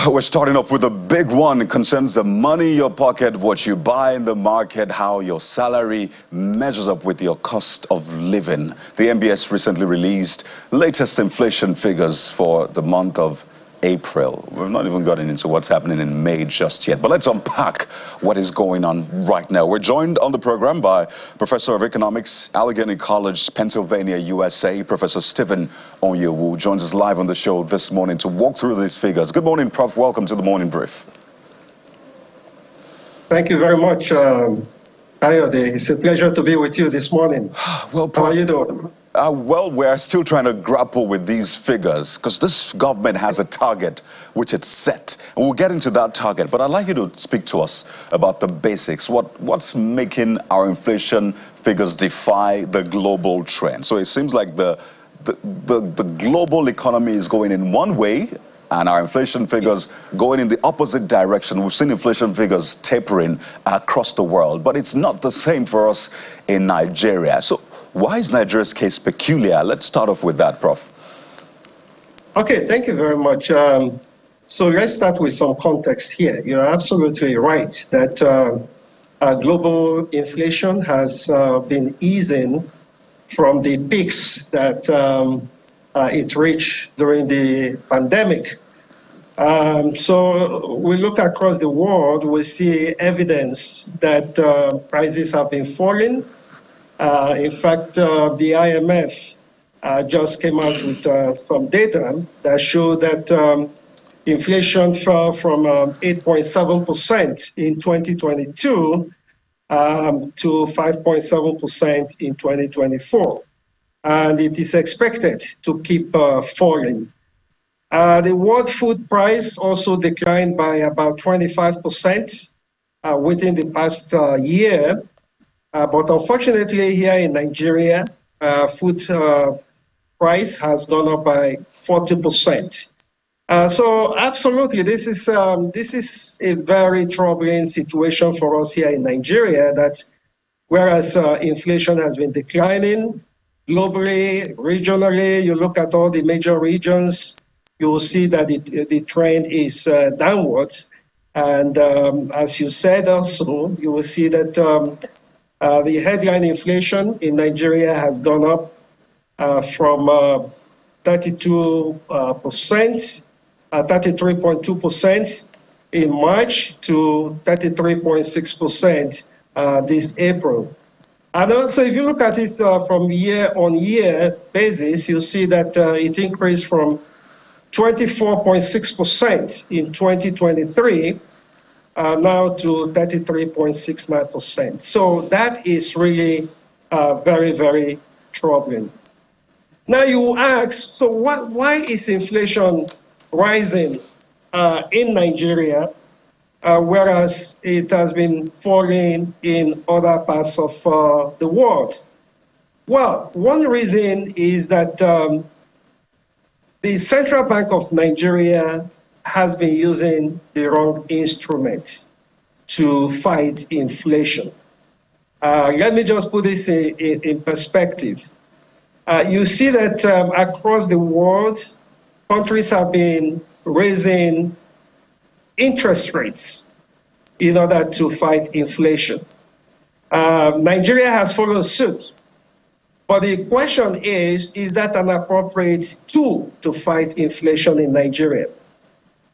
We're starting off with a big one. It concerns the money in your pocket, what you buy in the market, how your salary measures up with your cost of living. The MBS recently released latest inflation figures for the month of April. We've not even gotten into what's happening in May just yet, but let's unpack what is going on right now. We're joined on the program by Professor of Economics, Allegheny College, Pennsylvania, USA, Professor Stephen Onyewu joins us live on the show this morning to walk through these figures. Good morning, Prof. Welcome to the Morning Brief. Thank you very much, Ayode. It's a pleasure to be with you this morning. Well, Prof, how are you doing? Well, we're still trying to grapple with these figures because this government has a target which it's set. And we'll get into that target. But I'd like you to speak to us about the basics. What's making our inflation figures defy the global trend? So it seems like the global economy is going in one way and our inflation figures going in the opposite direction. We've seen inflation figures tapering across the world, but it's not the same for us in Nigeria. So why is Nigeria's case peculiar? Let's start off with that, Prof. Okay, thank you very much. So let's start with some context here. You're absolutely right that global inflation has been easing from the peaks that it reached during the pandemic. So we look across the world, we see evidence that prices have been falling. In fact, the IMF just came out with some data that show that inflation fell from 8.7% in 2022 to 5.7% in 2024. And it is expected to keep falling. The world food price also declined by about 25% within the past year. But unfortunately, here in Nigeria, food price has gone up by 40%. So absolutely, this is a very troubling situation for us here in Nigeria. That whereas inflation has been declining globally, regionally, you look at all the major regions, you will see that the trend is downwards. And as you said also, you will see that the headline inflation in Nigeria has gone up from 33.2% in March to 33.6% this April. And also, if you look at it from year-on-year basis, you'll see that it increased from 24.6% in 2023 now to 33.69%. So that is really very, very troubling. Now you ask, so why is inflation rising in Nigeria, whereas it has been falling in other parts of the world? Well, one reason is that the Central Bank of Nigeria has been using the wrong instrument to fight inflation. Let me just put this in perspective. You see that across the world, countries have been raising interest rates in order to fight inflation. Nigeria has followed suit. But the question is that an appropriate tool to fight inflation in Nigeria?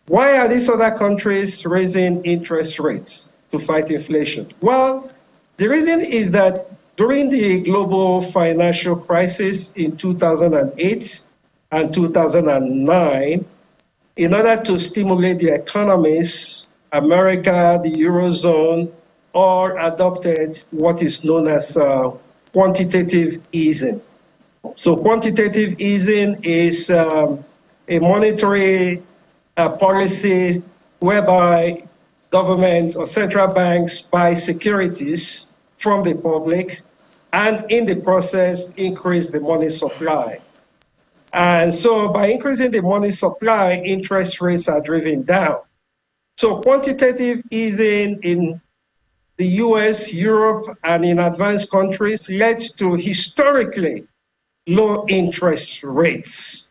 Why are these other countries raising interest rates to fight inflation? Well, the reason is that during the global financial crisis in 2008 and 2009, in order to stimulate the economies, America, the Eurozone, all adopted what is known as quantitative easing. So quantitative easing is a monetary policy whereby governments or central banks buy securities from the public and in the process increase the money supply. And so by increasing the money supply, interest rates are driven down. So quantitative easing in the US, Europe, and in advanced countries led to historically low interest rates.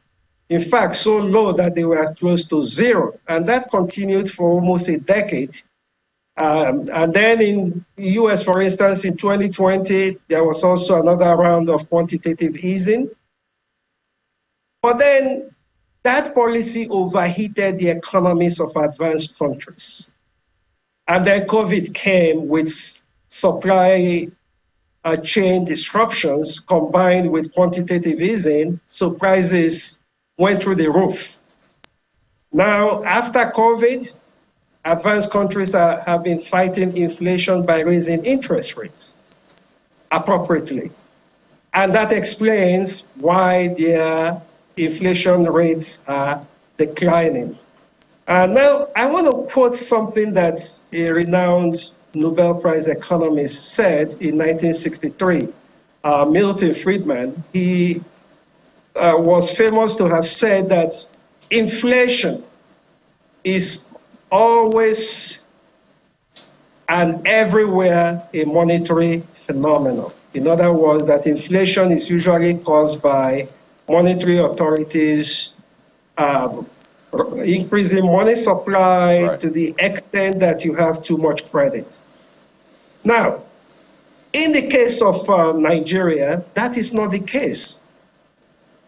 In fact, so low that they were close to zero. And that continued for almost a decade. And then in the US, for instance, in 2020, there was also another round of quantitative easing. But then that policy overheated the economies of advanced countries. And then COVID came with supply chain disruptions combined with quantitative easing, so prices went through the roof. Now, after COVID, advanced countries have been fighting inflation by raising interest rates appropriately. And that explains why their inflation rates are declining. Now, I want to quote something that a renowned Nobel Prize economist said in 1963, Milton Friedman. He was famous to have said that inflation is always and everywhere a monetary phenomenon. In other words, that inflation is usually caused by monetary authorities increasing money supply to the extent that you have too much credit. Now, in the case of Nigeria, that is not the case.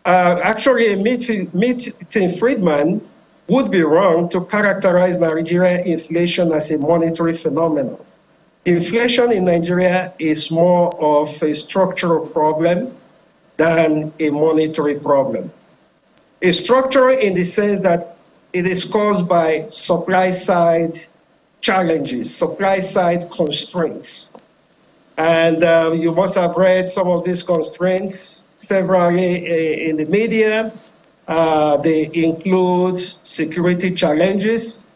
Actually, Milton Friedman would be wrong to characterize Nigerian inflation as a monetary phenomenon. Inflation in Nigeria is more of a structural problem than a monetary problem. It's structural in the sense that it is caused by supply-side challenges, supply-side constraints. And you must have read some of these constraints severally in the media. They include security challenges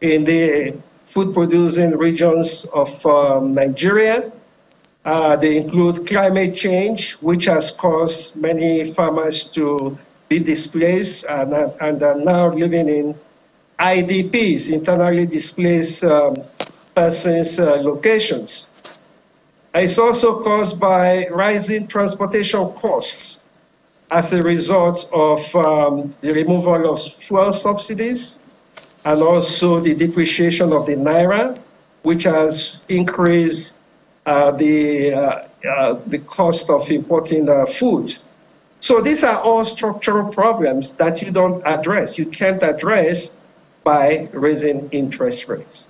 in the food-producing regions of Nigeria. They include climate change, which has caused many farmers to be displaced and are now living in IDPs, internally displaced persons locations. It's also caused by rising transportation costs as a result of the removal of fuel subsidies and also the depreciation of the naira, which has increased the cost of importing food. So these are all structural problems that you don't address. You can't address by raising interest rates.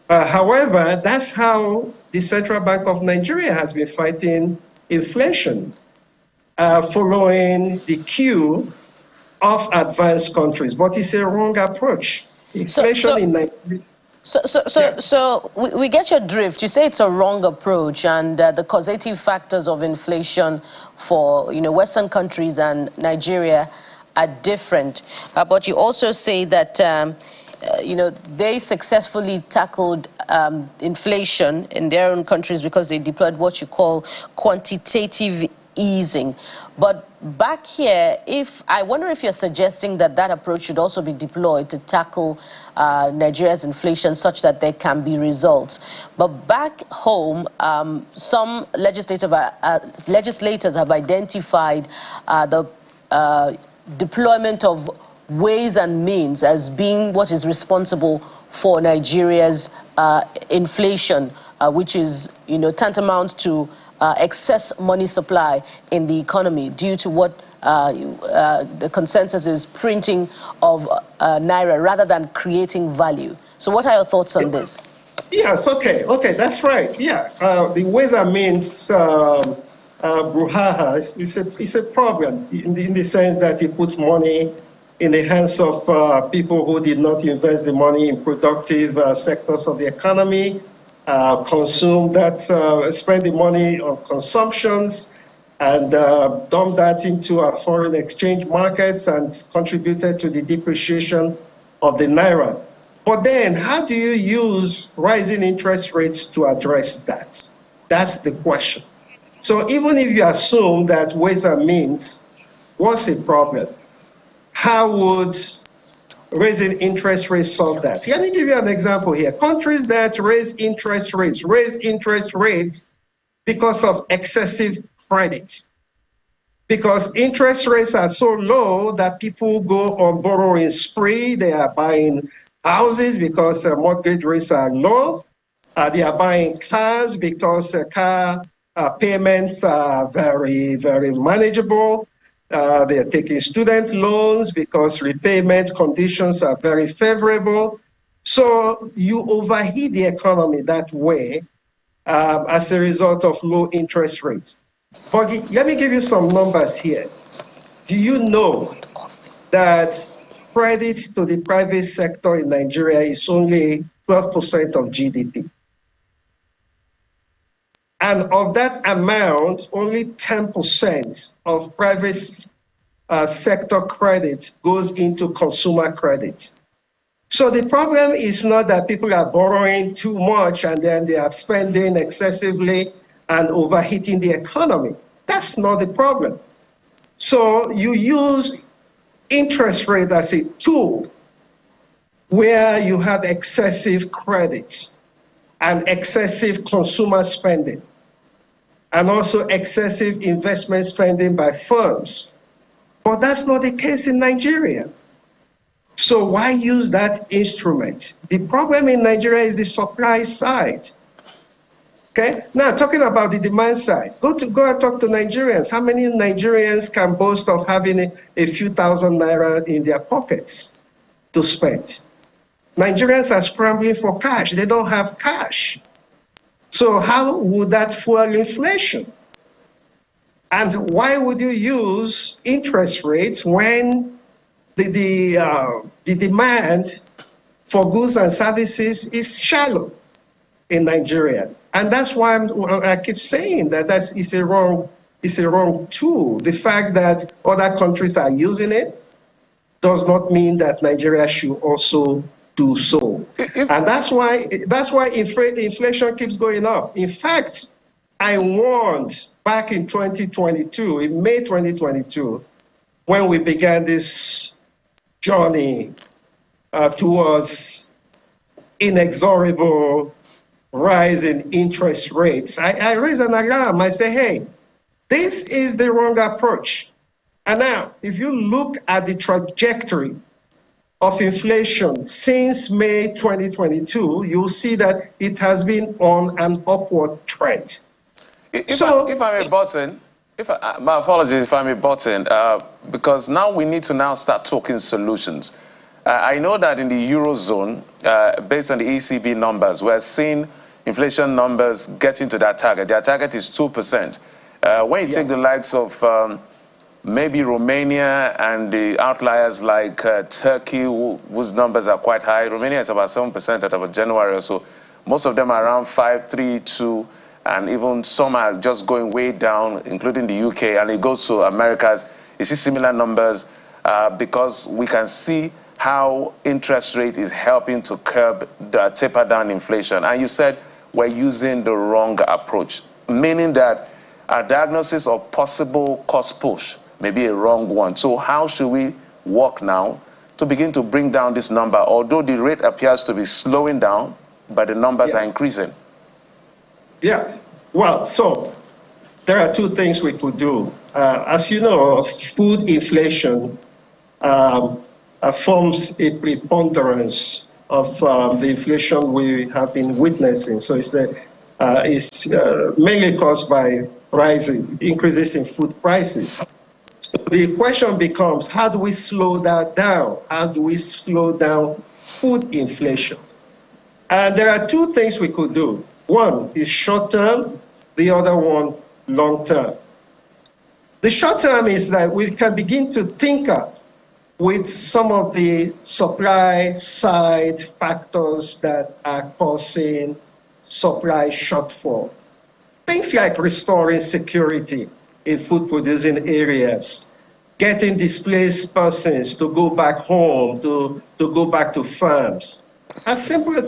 However, that's how the Central Bank of Nigeria has been fighting inflation, following the cue of advanced countries. But it's a wrong approach. Inflation in Nigeria. So we get your drift. You say it's a wrong approach, and the causative factors of inflation for Western countries and Nigeria are different. But you also say that they successfully tackled inflation in their own countries because they deployed what you call quantitative easing. But back here, I wonder if you're suggesting that that approach should also be deployed to tackle Nigeria's inflation such that there can be results. But back home, some legislators have identified the deployment of ways and means as being what is responsible for Nigeria's inflation, which is tantamount to excess money supply in the economy due to what the consensus is printing of naira rather than creating value. So what are your thoughts on this? Yes, okay, that's right. Yeah, the ways and means brouhaha is a problem in the sense that it puts money in the hands of people who did not invest the money in productive sectors of the economy, spend the money on consumptions, and dump that into our foreign exchange markets and contributed to the depreciation of the naira. But then, how do you use rising interest rates to address that? That's the question. So even if you assume that ways and means was a problem, how would raising interest rates solve that? Let me give you an example here. Countries that raise interest rates because of excessive credit. because interest rates are so low that people go on borrowing spree. They are buying houses because mortgage rates are low. They are buying cars because car payments are very, very manageable. They are taking student loans because repayment conditions are very favorable. So you overheat the economy that way as a result of low interest rates. But let me give you some numbers here. Do you know that credit to the private sector in Nigeria is only 12% of GDP? And of that amount, only 10% of private sector credit goes into consumer credit. So the problem is not that people are borrowing too much and then they are spending excessively and overheating the economy. That's not the problem. So you use interest rate as a tool where you have excessive credit and excessive consumer spending and also excessive investment spending by firms. But that's not the case in Nigeria. So why use that instrument? The problem in Nigeria is the supply side. Okay. Now, talking about the demand side, go and talk to Nigerians. How many Nigerians can boast of having a few thousand naira in their pockets to spend? Nigerians are scrambling for cash. They don't have cash. So how would that fuel inflation? And why would you use interest rates when the demand for goods and services is shallow in Nigeria? And that's why I keep saying that it's a wrong tool. The fact that other countries are using it does not mean that Nigeria should also do so. And that's why inflation keeps going up. In fact, I warned back in 2022, in May 2022, when we began this journey towards inexorable rise in interest rates, I raised an alarm. I say, hey, this is the wrong approach. And now, if you look at the trajectory of inflation since May 2022, you'll see that it has been on an upward trend. If I may butt in, my apologies if I may butt in, because now we need to now start talking solutions. I know that in the Eurozone, based on the ECB numbers, we're seeing inflation numbers getting to that target. Their target is 2%. When you take the likes of maybe Romania and the outliers like Turkey, whose numbers are quite high. Romania is about 7% at about January or so. Most of them are around 5, 3, 2, and even some are just going way down, including the UK, and it goes to Americas. You see similar numbers because we can see how interest rate is helping to curb the taper down inflation. And you said we're using the wrong approach, meaning that our diagnosis of possible cost push may be a wrong one. So how should we work now to begin to bring down this number, although the rate appears to be slowing down, but the numbers are increasing? Yeah, well, so there are two things we could do. As you know, food inflation forms a preponderance of the inflation we have been witnessing. So it's mainly caused by increases in food prices. So the question becomes, how do we slow that down? How do we slow down food inflation? And there are two things we could do. One is short term, the other one long term. The short term is that we can begin to tinker with some of the supply side factors that are causing supply shortfall. Things like restoring security in food producing areas, getting displaced persons to go back home, to go back to farms. And simple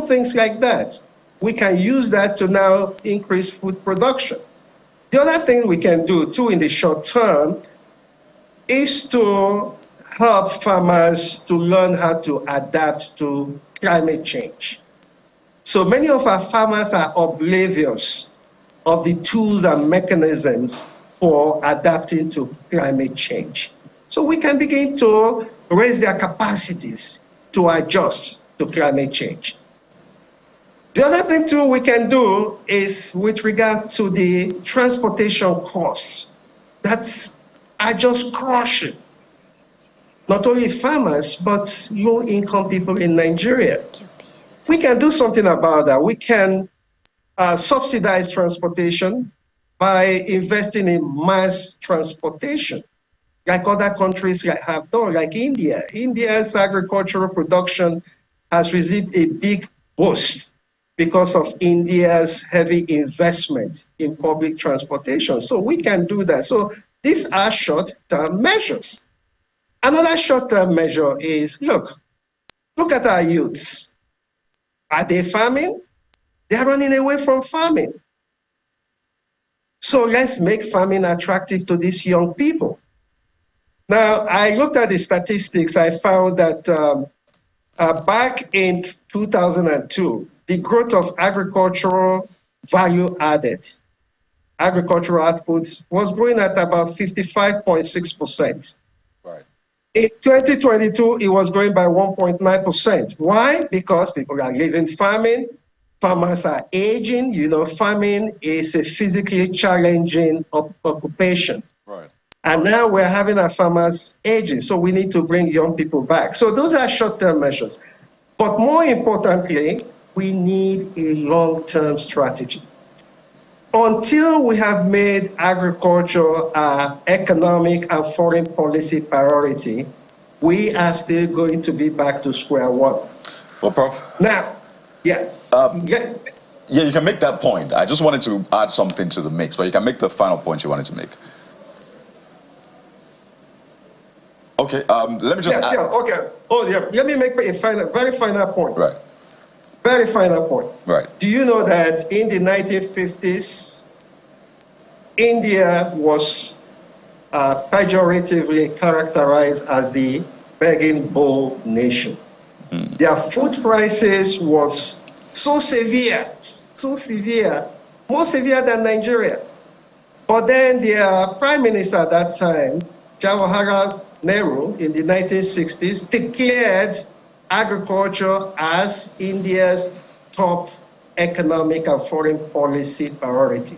things like that. We can use that to now increase food production. The other thing we can do too in the short term is to help farmers to learn how to adapt to climate change. So many of our farmers are oblivious of the tools and mechanisms for adapting to climate change. So we can begin to raise their capacities to adjust to climate change. The other thing too we can do is with regard to the transportation costs that are just crushing not only farmers but low-income people in Nigeria. We can do something about that. We can subsidize transportation by investing in mass transportation, like other countries have done, like India. India's agricultural production has received a big boost because of India's heavy investment in public transportation. So we can do that. So these are short-term measures. Another short-term measure is, look at our youths. Are they farming? They're running away from farming. So let's make farming attractive to these young people. Now, I looked at the statistics. I found that back in 2002, the growth of agricultural value added, agricultural output was growing at about 55.6%. Right. In 2022, it was growing by 1.9%. Why? Because people are leaving farming. Farmers are aging. You know, farming is a physically challenging occupation. Right. And now we're having our farmers aging, so we need to bring young people back. So those are short-term measures. But more importantly, we need a long-term strategy. Until we have made agriculture our economic and foreign policy priority, we are still going to be back to square one. Well, Prof. Now, yeah. Yeah, you can make that point. I just wanted to add something to the mix, but you can make the final point you wanted to make. Okay, let me just add. Okay. Oh, yeah. Let me make a very final point. Right. Very final point. Right. Do you know that in the 1950s, India was pejoratively characterized as the begging bowl nation? Their food crisis was so severe, more severe than Nigeria. But then their prime minister at that time, Jawaharlal Nehru, in the 1960s, declared agriculture as India's top economic and foreign policy priority.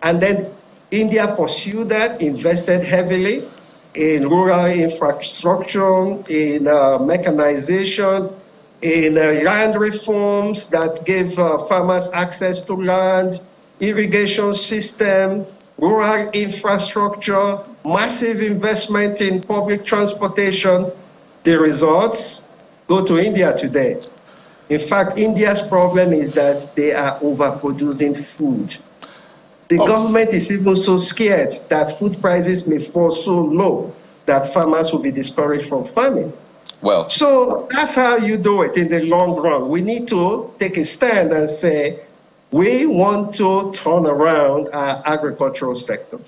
And then India pursued that, invested heavily in rural infrastructure, in mechanization, in land reforms that gave farmers access to land, irrigation system, rural infrastructure, massive investment in public transportation. The results go to India today. In fact, India's problem is that they are overproducing food. The government is even so scared that food prices may fall so low that farmers will be discouraged from farming. Well, so that's how you do it in the long run. We need to take a stand and say, we want to turn around our agricultural sector.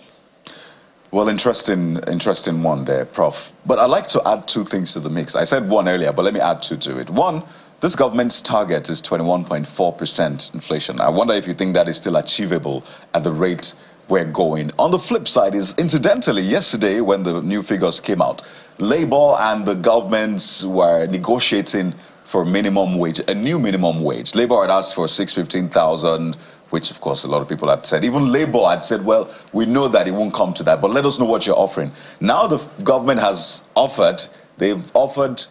Well, interesting one there, Prof. But I'd like to add two things to the mix. I said one earlier, but let me add two to it. One, this government's target is 21.4% inflation. I wonder if you think that is still achievable at the rate we're going. On the flip side is, incidentally, yesterday when the new figures came out, Labour and the governments were negotiating for minimum wage, a new minimum wage. Labour had asked for 615,000, which of course a lot of people had said. Even Labour had said, well, we know that it won't come to that, but let us know what you're offering. Now the government has offered, they've offered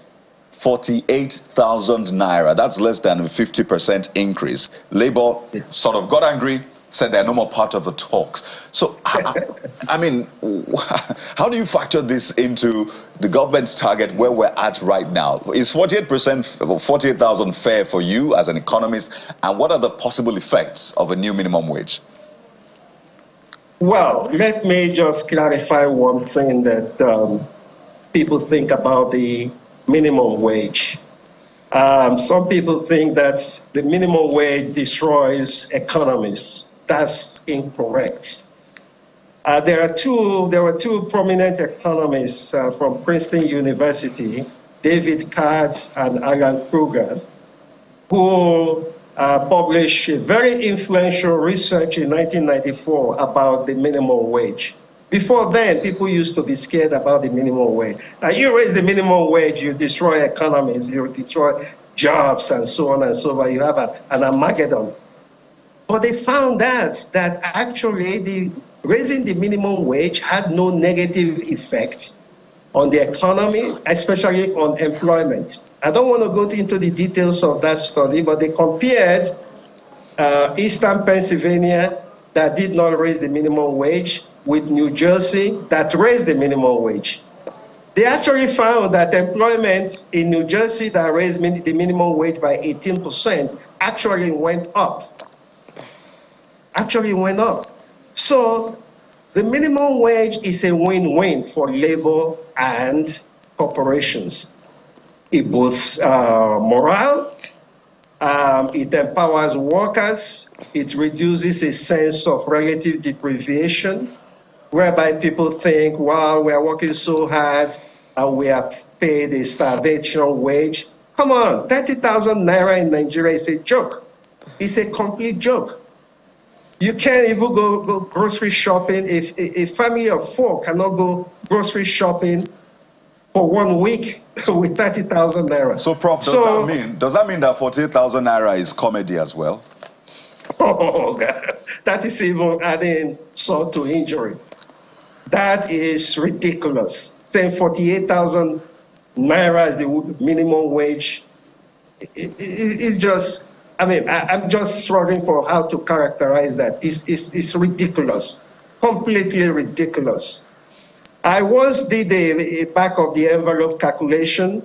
48,000 naira. That's less than a 50% increase. Labour sort of got angry, said they're no more part of the talks. So, I mean, how do you factor this into the government's target where we're at right now? Is 48%, 48,000 fair for you as an economist? And what are the possible effects of a new minimum wage? Well, let me just clarify one thing that people think about the minimum wage. Some people think that the minimum wage destroys economies. That's incorrect. There were two prominent economists from Princeton University, David Card and Alan Kruger, who published a very influential research in 1994 about the minimum wage. Before then, people used to be scared about the minimum wage. Now, you raise the minimum wage, you destroy economies, you destroy jobs, and so on and so forth. You have an Armageddon. But they found that actually raising the minimum wage had no negative effect on the economy, especially on employment. I don't want to go into the details of that study, but they compared Eastern Pennsylvania that did not raise the minimum wage with New Jersey that raised the minimum wage. They actually found that employment in New Jersey that raised the minimum wage by 18% actually went up. Actually went up. So the minimum wage is a win-win for labor and corporations. It boosts morale, it empowers workers, it reduces a sense of relative deprivation, whereby people think, wow, we are working so hard and we are paid a starvation wage. Come on, 30,000 naira in Nigeria is a joke. It's a complete joke. You can't even go grocery shopping. If a family of 4 cannot go grocery shopping for 1 week with 30,000 naira. So, Prof, does that mean that 48,000 naira is comedy as well? Oh, God. That is even adding salt to injury. That is ridiculous. Saying 48,000 naira is the minimum wage. It's just, I mean, I'm just struggling for how to characterize that. It's ridiculous, completely ridiculous. I once did a back of the envelope calculation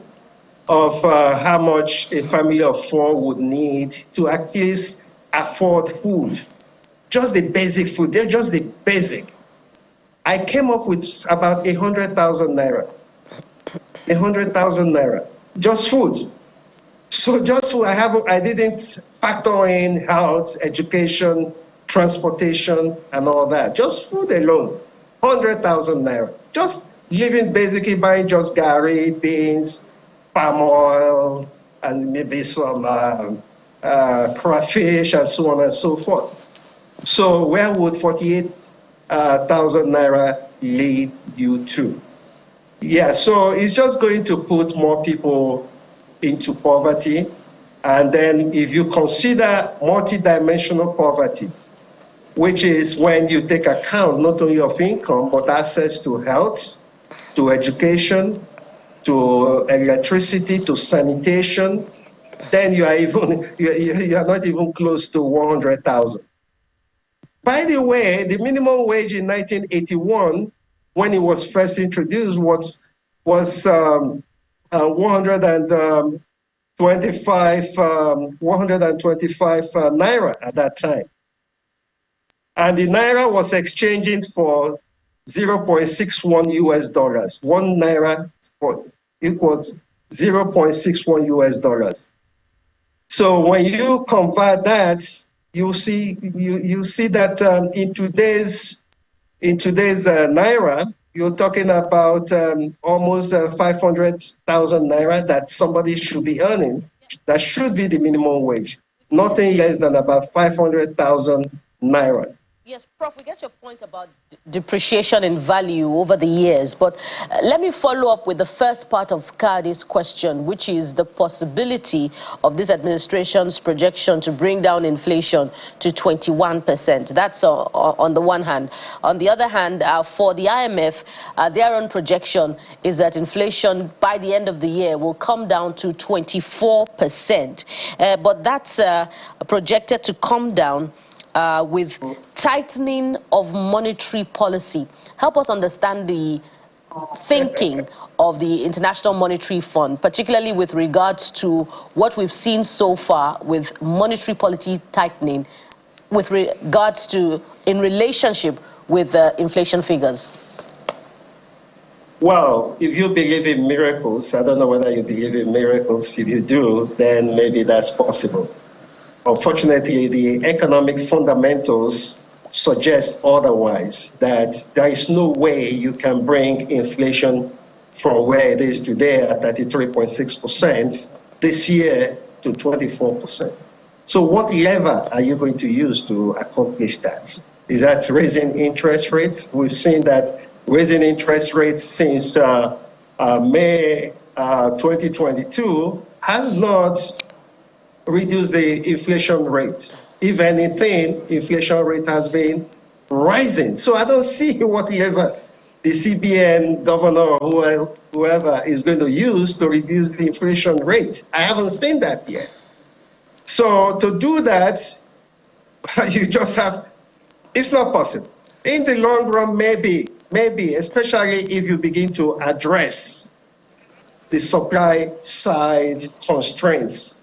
of how much a family of 4 would need to at least afford food. Just the basic food, they're just the basic. I came up with about 100,000 naira. 100,000 naira, just food. So just food, I didn't factor in health, education, transportation, and all that. Just food alone, 100,000 naira. Just living, basically buying just gari, beans, palm oil, and maybe some crayfish, and so on and so forth. So where would 48,000 naira lead you to? Yeah, so it's just going to put more people into poverty. And then if you consider multidimensional poverty, which is when you take account not only of income, but access to health, to education, to electricity, to sanitation, then you are not even close to 100,000. By the way, the minimum wage in 1981, when it was first introduced, was 125 naira at that time. And the naira was exchanging for 0.61 US dollars. 1 naira equals 0.61 US dollars. So when you convert that, you see that in today's naira, you're talking about almost 500,000 naira that somebody should be earning. That should be the minimum wage. Nothing less than about 500,000 naira. Yes, Prof, we get your point about depreciation in value over the years, but let me follow up with the first part of Kadi's question, which is the possibility of this administration's projection to bring down inflation to 21%. That's on the one hand. On the other hand, for the IMF, their own projection is that inflation by the end of the year will come down to 24%. But that's projected to come down with tightening of monetary policy. Help us understand the thinking of the International Monetary Fund, particularly with regards to what we've seen so far with monetary policy tightening, with regards to in relationship with inflation figures. Well, if you believe in miracles, I don't know whether you believe in miracles. If you do, then maybe that's possible. Unfortunately, the economic fundamentals suggest otherwise, that there is no way you can bring inflation from where it is today at 33.6% this year to 24%. So what lever are you going to use to accomplish that? Is that raising interest rates? We've seen that raising interest rates since May 2022 has not reduced the inflation rate. If anything, inflation rate has been rising. So I don't see whatever the CBN governor or whoever is going to use to reduce the inflation rate. I haven't seen that yet. So to do that, you just have, it's not possible. In the long run, maybe, especially if you begin to address the supply side constraints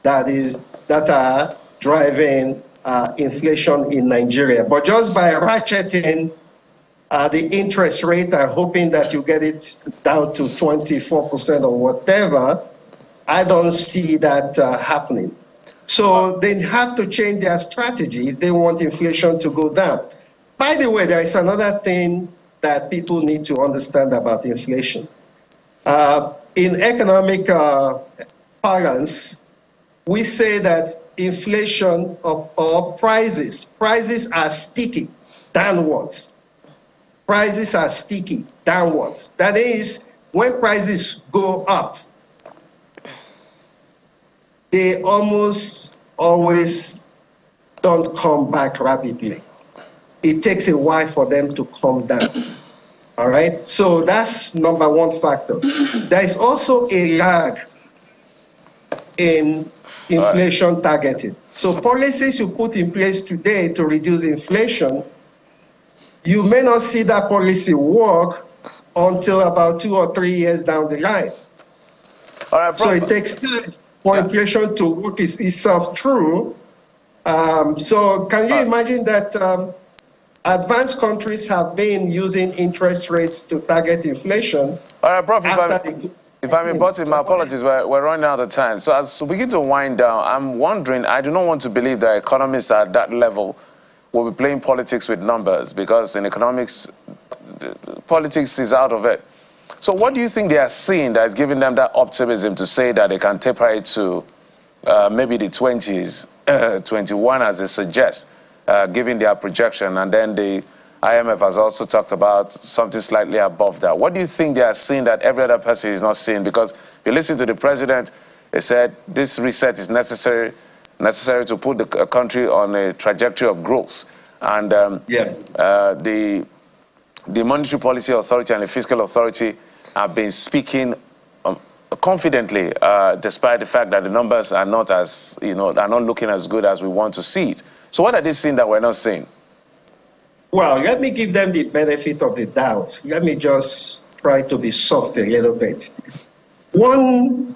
that are driving inflation in Nigeria. But just by ratcheting the interest rate and hoping that you get it down to 24% or whatever, I don't see that happening. So they have to change their strategy if they want inflation to go down. By the way, there is another thing that people need to understand about inflation. In economic parlance, we say that inflation or prices are sticky downwards. Prices are sticky downwards. That is, when prices go up, they almost always don't come back rapidly. It takes a while for them to come down. All right? So that's number one factor. There is also a lag in inflation targeting. So policies you put in place today to reduce inflation, you may not see that policy work until about 2 or 3 years down the line. All right, so it takes time for inflation to work itself through. So can you imagine that advanced countries have been using interest rates to target inflation? All right, Prof, if I'm important, my apologies, we're running out of time. So as we begin to wind down, I'm wondering, I do not want to believe that economists at that level will be playing politics with numbers, because in economics, politics is out of it. So what do you think they are seeing that is giving them that optimism to say that they can taper it to maybe the 20s, 21 as they suggest, given their projection, and then the IMF has also talked about something slightly above that. What do you think they are seeing that every other person is not seeing? Because if you listen to the president, he said this reset is necessary to put the country on a trajectory of growth. And the Monetary Policy Authority and the Fiscal Authority have been speaking confidently, despite the fact that the numbers are not as, are not looking as good as we want to see it. So what are they seeing that we're not seeing? Well, let me give them the benefit of the doubt. Let me just try to be soft a little bit. One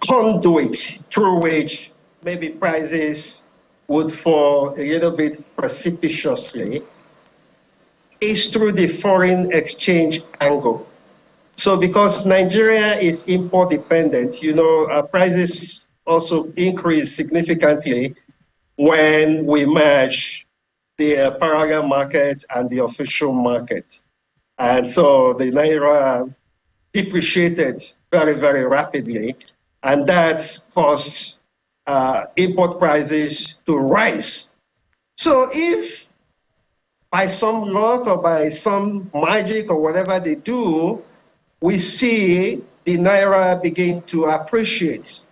conduit through which maybe prices would fall a little bit precipitously is through the foreign exchange angle. So because Nigeria is import dependent, prices also increase significantly when we merge the parallel market and the official market. And so the Naira depreciated very, very rapidly, and that caused import prices to rise. So if by some luck or by some magic or whatever they do, we see the Naira begin to appreciate,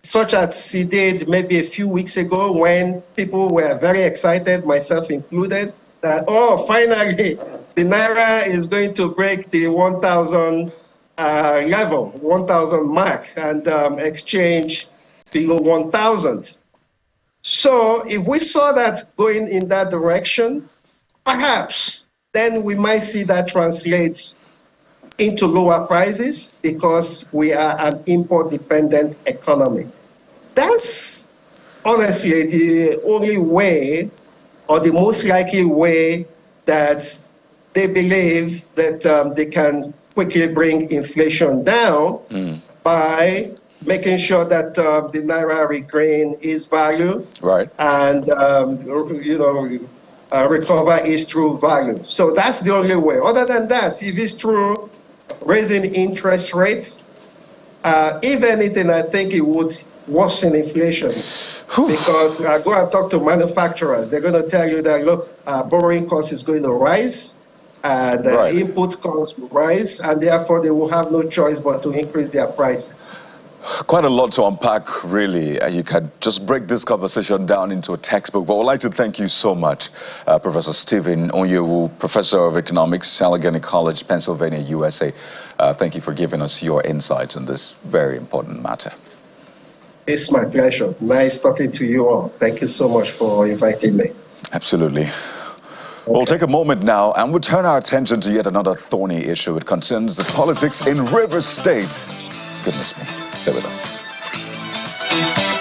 such as it did maybe a few weeks ago when people were very excited, myself included, that, oh, finally, the Naira is going to break the 1,000 level, 1,000 mark, and exchange below 1,000. So if we saw that going in that direction, perhaps then we might see that translate into lower prices because we are an import-dependent economy. That's honestly the only way, or the most likely way, that they believe that they can quickly bring inflation down by making sure that the Naira regain its value, right, and recover its true value. So that's the only way. Other than that, if it's true, raising interest rates, if anything, I think it would worsen inflation. Because go and talk to manufacturers. They're going to tell you that, look, borrowing cost is going to rise, and input costs will rise, and therefore they will have no choice but to increase their prices. Quite a lot to unpack, really. You can just break this conversation down into a textbook. But I would like to thank you so much, Professor Stephen Onyewu, Professor of Economics, Allegheny College, Pennsylvania, USA. Thank you for giving us your insights on this very important matter. It's my pleasure. Nice talking to you all. Thank you so much for inviting me. Absolutely. Okay. We'll take a moment now and we'll turn our attention to yet another thorny issue. It concerns the politics in Rivers State. Goodness me. Stay with us.